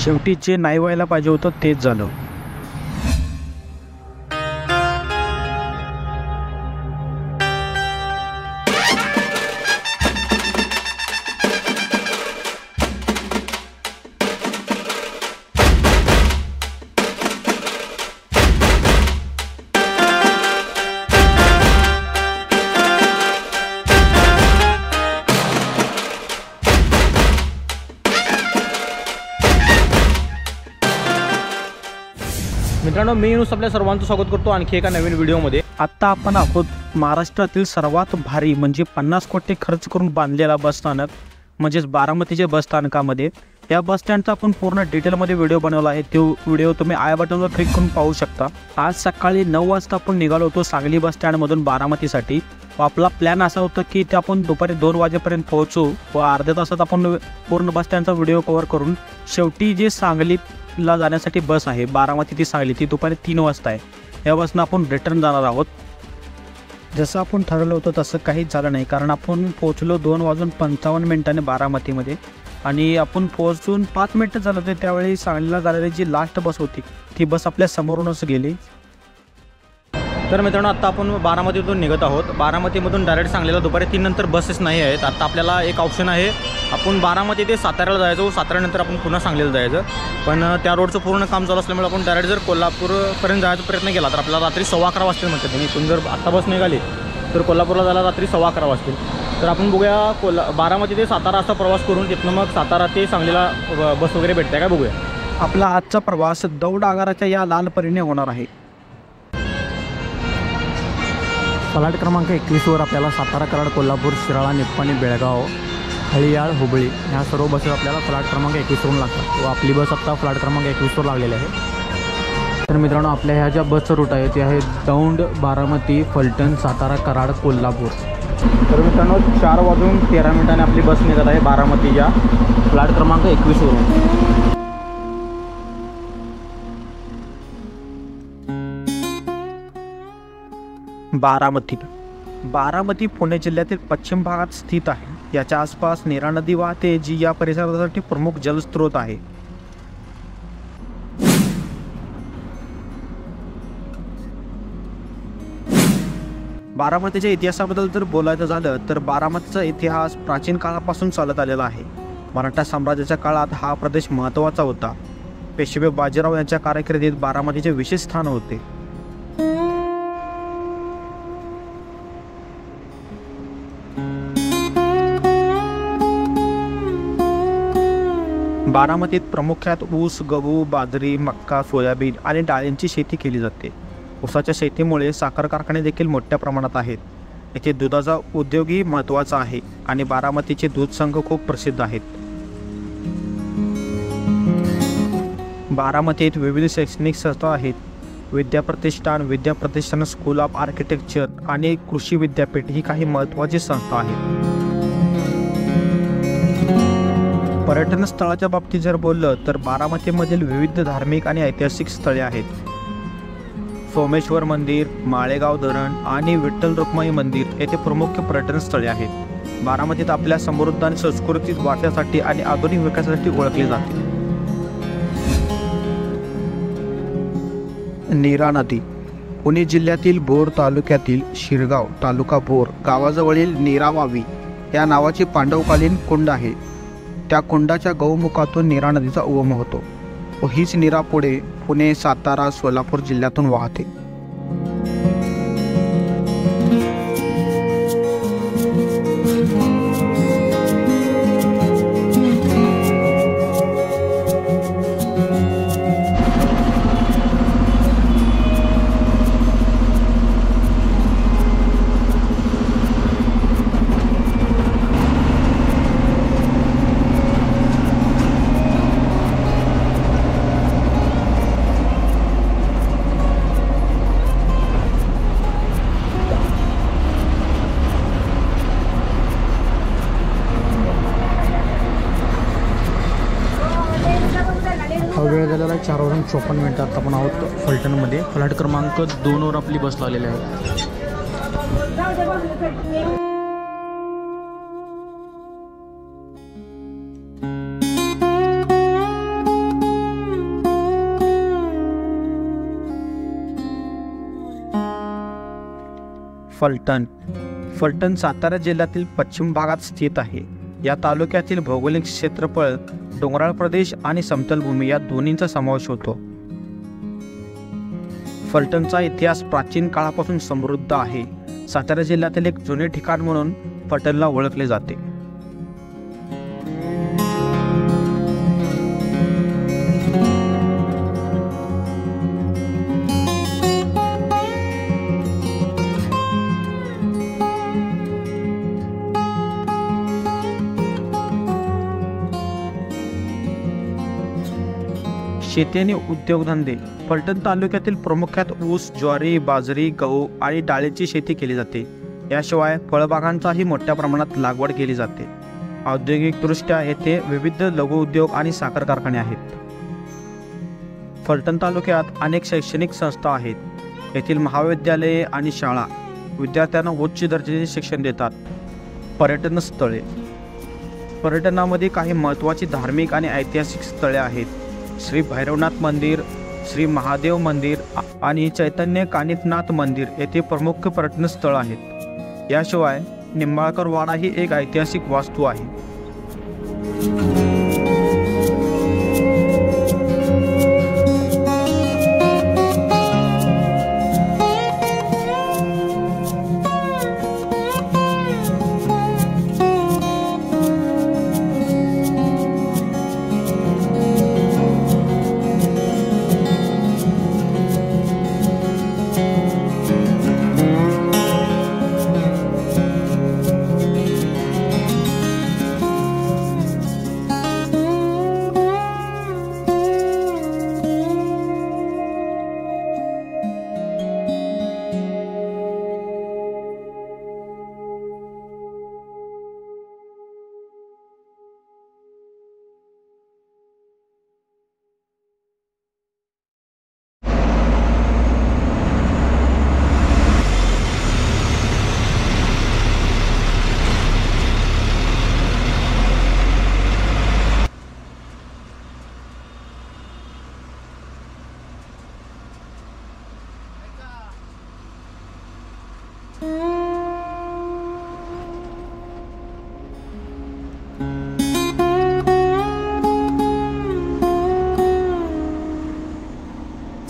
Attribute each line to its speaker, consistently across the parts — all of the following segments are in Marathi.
Speaker 1: शेवटी जे नाही व्हायला पाहिजे होतं तेच झालं.
Speaker 2: मित्रांनो, मी नुस आपल्या सर्वांचं स्वागत करतो आणखी एका नवीन व्हिडिओमध्ये.
Speaker 1: आत्ता आपण आहोत महाराष्ट्रातील सर्वात भारी म्हणजे 50 कोटी खर्च करून बांधलेला बसस्थानक म्हणजेच बारामतीच्या बसस्थानकामध्ये. या बसस्टँडचा आपण पूर्ण डिटेलमध्ये व्हिडिओ बनवला आहे. तो व्हिडिओ तुम्ही आय बटनवर क्लिक करून पाहू शकता. आज सकाळी 9 वाजता आपण निघालो होतो सांगली बसस्टँडमधून बारामतीसाठी. आपला प्लॅन असा होता की ते आपण दुपारी 2 वाजेपर्यंत पोहोचू व अर्ध्या तासात आपण पूर्ण बसस्टँडचा व्हिडिओ कव्हर करून शेवटी जे सांगलीला जाण्यासाठी बस आहे बारामती ती सांगली ती दुपारी 3 वाजता आहे. या बसनं आपण रिटर्न जाणार आहोत. जसं आपण ठरवलं होतं तसं काहीच झालं नाही, कारण आपण पोहोचलो 2:55 बारामतीमध्ये आणि आपण पोहोचून 5 मिनटं झालं होते. त्यावेळी सांगलीला जाणारी जी लास्ट बस होती ती बस आपल्या समोरूनच गेली.
Speaker 2: तर मित्रांनो, आत्ता आपण बारामतीतून निघत आहोत. बारामतीमधून डायरेक्ट सांगलीला दुपारी 3 नंतर बसेस नाही आहेत. आता आपल्याला एक ऑप्शन आहे, आपण बारामती ते साताऱ्याला जायचं, साताऱ्यानंतर आपण पुन्हा सांगलीला जायचं. पण त्या रोडचं पूर्ण काम चालू असल्यामुळे आपण डायरेक्ट जर कोल्हापूरपर्यंत जायचा प्रयत्न केला तर आपल्याला रात्री 11:15 वाजतील म्हणतात त्यांनी. इथून जर आत्ता बस निघाली तर कोल्हापूरला जायला रात्री 11:15 वाजतील. तर आपण बघूया बारामती ते सातारा असा प्रवास करून तिथनं मग सातारा ते सांगलीला बस वगैरे भेटते का बघूया.
Speaker 1: आपला आजचा प्रवास दौड आगाराच्या या लाल परीने होणार आहे.
Speaker 2: फ्लाईट क्रमांक 21वर आपल्याला सातारा, कराड, कोल्हापूर, शिराळा, निप्पाणी, बेळगाव, हळियाळ, हुबळी ह्या सर्व बसेस आपल्याला फ्लाईट क्रमांक 21वरून लागतात व आपली बस आत्ता फ्लाईट क्रमांक 21वर लागलेली आहे. तर मित्रांनो, आपल्या ह्या ज्या बसचं रूट आहे ते आहे दौंड, बारामती, फलटण, सातारा, कराड, कोल्हापूर. तर मित्रांनो, 4:13 आपली बस निघत आहे बारामतीच्या फ्लाईट क्रमांक 21वरून.
Speaker 1: बारामती पुणे जिल्ह्यातील पश्चिम भागात स्थित आहे. याच्या आसपास नीरा नदी वाहते, जी या परिसरासाठी प्रमुख जलस्रोत आहे. बारामतीच्या इतिहासाबद्दल जर बोलायचं झालं तर बारामतीचा इतिहास प्राचीन काळापासून चालत आलेला आहे. मराठा साम्राज्याच्या काळात हा प्रदेश महत्त्वाचा होता. पेशवे बाजीराव यांच्या कारकिर्दीत बारामतीचे विशेष स्थान होते. बारामतीत प्रामुख्यात ऊस, गहू, बाजरी, मक्का, सोयाबीन आणि डाळींची शेती केली जाते. ऊसाच्या शेतीमुळे साखर कारखाने देखील मोठ्या प्रमाणात आहेत. येथे दुधाचा उद्योगही महत्त्वाचा आहे आणि बारामतीचे दूध संघ खूप प्रसिद्ध आहेत. बारामतीत विविध शैक्षणिक संस्था आहेत. विद्याप्रतिष्ठान, स्कूल ऑफ आर्किटेक्चर आणि कृषी विद्यापीठ ही काही महत्त्वाची संस्था आहेत. पर्यटन स्थळाच्या बाबतीत जर बोललं तर बारामतीमधील विविध धार्मिक आणि ऐतिहासिक स्थळे आहेत. सोमेश्वर मंदिर, माळेगाव धरण आणि विठ्ठल रुक्माई मंदिर येथे प्रमुख पर्यटन स्थळे आहेत. बारामतीत आपल्या समृद्ध आणि सांस्कृतिक वारशासाठी आणि आधुनिक विकासासाठी ओळखले जाते. नीरा नदी पुणे जिल्ह्यातील भोर तालुक्यातील शिरगाव तालुका भोर गावाजवळील नीरावावी या नावाची पांडवकालीन कुंड आहे. त्या कुंडाच्या गौमुखातून नीरा नदीचा उगम होतो व हीच नीरा पुढे पुणे, सातारा, सोलापूर जिल्ह्यातून वाहते.
Speaker 2: वेळ झालेला आहे 4:54. आता आपण आहोत फलटणमध्ये. फ्लाईट क्रमांक 2वर आपली बस लागलेली आहे.
Speaker 1: फलटण सातारा जिल्ह्यातील पश्चिम भागात स्थित आहे. या तालुक्यातील भौगोलिक क्षेत्रफळ डोंगराळ प्रदेश आणि समतल भूमी या दोन्हींचा समावेश होतो. फलटणचा इतिहास प्राचीन काळापासून समृद्ध आहे. सातारा जिल्ह्यातील एक जुने ठिकाण म्हणून फलटणला ओळखले जाते. शेती आणि उद्योगधंदे. फलटण तालुक्यातील प्रामुख्यात ऊस, ज्वारी, बाजरी, गहू आणि डाळीची शेती केली जाते. याशिवाय फळबागांचाही मोठ्या प्रमाणात लागवड केली जाते. औद्योगिकदृष्ट्या येथे विविध लघु उद्योग आणि साखर कारखाने आहेत. फलटण तालुक्यात अनेक शैक्षणिक संस्था आहेत. येथील महाविद्यालये आणि शाळा विद्यार्थ्यांना उच्च दर्जाचे शिक्षण देतात. पर्यटन स्थळे. पर्यटनामध्ये काही महत्त्वाची धार्मिक आणि ऐतिहासिक स्थळे आहेत. श्री भैरवनाथ मंदिर, श्री महादेव मंदिर आणि चैतन्य कानिफनाथ मंदिर येथे प्रमुख पर्यटन स्थळ आहेत. याशिवाय निंबाळकर वाडा ही एक ऐतिहासिक वास्तू आहे.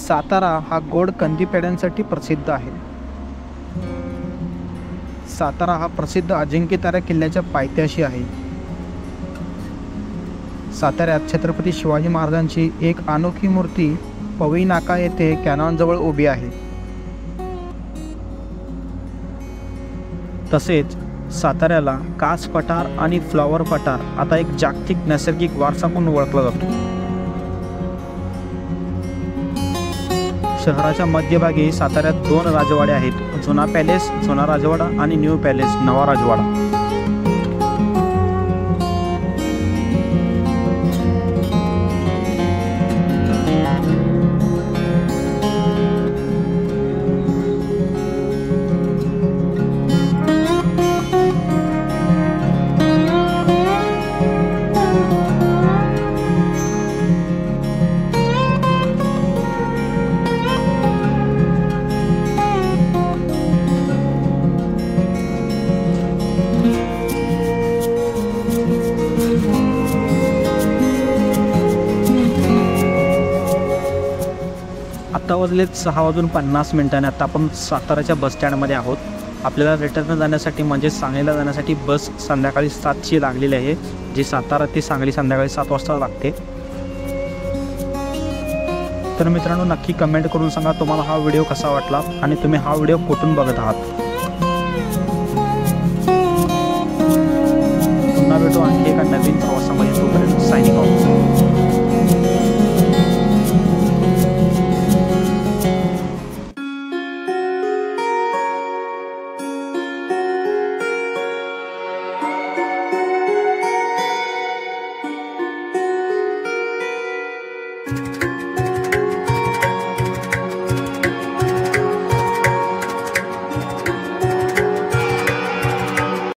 Speaker 1: सातारा हा गोड कंदी पेढ्यांसाठी प्रसिद्ध आहे. सातारा हा प्रसिद्ध अजिंक्यतारा किल्ल्याच्या पायथ्याशी आहे. साताऱ्यात छत्रपती शिवाजी महाराजांची एक अनोखी मूर्ती पवई नाका येथे कॅनॉनजवळ उभी आहे. तसेच साताऱ्याला कास पठार आणि फ्लॉवर पठार आता एक जागतिक नैसर्गिक वारसा म्हणून ओळखला जातो. शहराच्या मध्यभागी साताऱ्यात 2 राजवाडे आहेत. जुना पॅलेस, जुना राजवाडा आणि न्यू पॅलेस, नवा राजवाडा. आता वाजलेत 6:50. आता आपण साताराच्या बसस्टँडमध्ये आहोत. आपल्याला रिटर्न जाण्यासाठी म्हणजे सांगलीला जाण्यासाठी बस संध्याकाळी 7ची लागलेली आहे, जी सातारा ते सांगली संध्याकाळी 7 वाजता लागते. तर मित्रांनो, नक्की कमेंट करून सांगा तुम्हाला हा व्हिडिओ कसा वाटला आणि तुम्ही हा व्हिडिओ कुठून बघत आहात. पुन्हा भेटू आणखी एका नवीन प्रवासामध्ये. तोपर्यंत सायनिंग ऑफ.